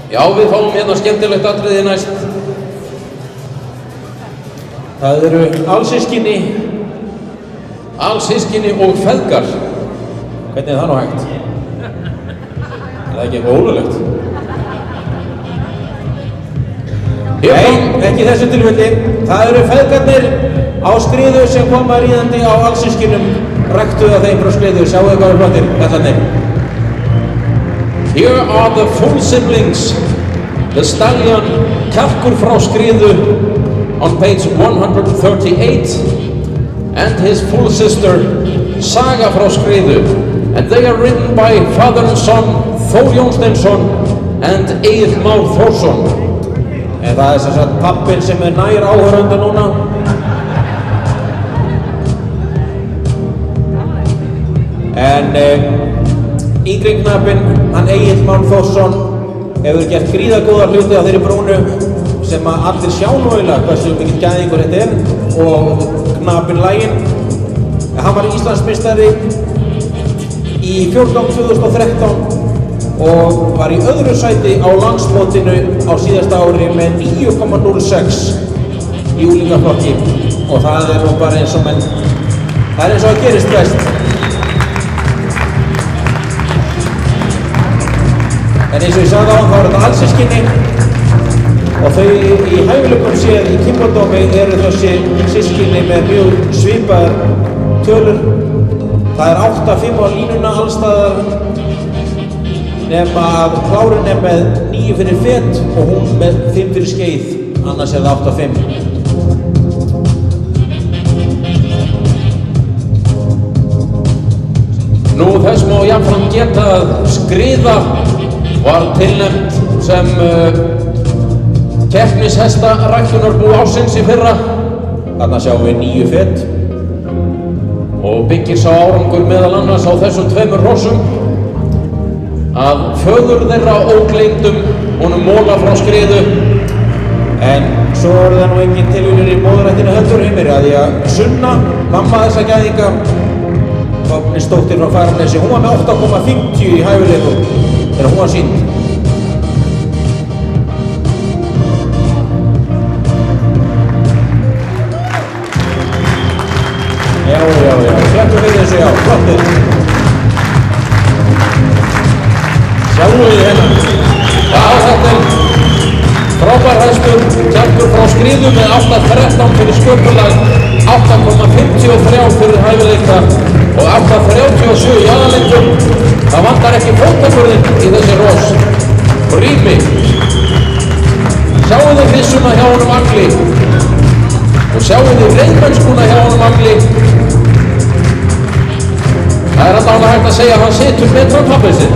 Já, við fáum hérna skemmtilegt atriði næst. Það eru alsystkini og feðgar. Hvernig það nú hægt? Það ekki eitthvað ólulegt? Nei, ekki þessu tilfelli. Það eru feðgarnir á skriðu sem koma ríðandi á alsyskinum, ræktuðu þeim frá skriðu. Sjáu þið hvað er flottir, kallarnir. Here are the full siblings. The stallion Kjarkur frá skriðu on page 138 and his full sister Saga frá skriðu, and they are written by father and son Þór Jónsteinsson and Egill Már Þórsson. En það er sem sagt pappinn sem er nær áhorfenda núna. En yngri knappinn, hann Egill Már Þórsson, hefur gert gríðargóða hluti á þeirri brúnu sem að allir sjá nú eiginlega hversu mikill gæðingur þetta er, og knappinn Læginn. Hann var Íslandsmeistari í fjórgang 2013 og var í öðru sæti á landsmótinu á síðasta ári með 9,06 í úlingaflokki, og það er nú bara eins og það gerist best. En eins og ég sagði á hann, þá er þetta alsystkini, og þau í hæfileikum séð í kynbandómi eru þessi systkini með mjög svipaðar tölur. Það er 8-5 á línuna allstaðar, nema að Klárinn er með 9 fyrir fet og hún með 5 fyrir skeið, annars er það 8-5. Nú þess má jafnframt geta að skriða var tilnefnd sem keppnishesta ræktunarbú ársins í fyrra. Þarna sjáum við 9 fet og byggir sá árangur meðal annars á þessum tveimur hrossum að föður þeirra ógleymdum honum Móla frá skriðu. En svo er það nú engin tilvílur í móðurættinu heldur heimir, að því að Sunna, mamma þessa gæðinga, Fáfnisdóttir frá Fagranesi, hún var með 8,50 í hæfileikum þegar hún var sýnd. Já, slettum við þessu, já, flottir. Sjáum við hérna. Já, þetta er frábær hæstur, Kjarkur frá skriðu með 8,13 fyrir sköpulag, 8,53 fyrir hæfileika og 8,37 í aðalengdum. Það vantar ekki fótaburðinn í þessi ros. Rými. Sjáu þið vissuna hjá honum Agli og sjáu þið reyndmennskuna hjá honum Agli. Það er alltaf hægt að segja að hann situr betur á pappið sinn.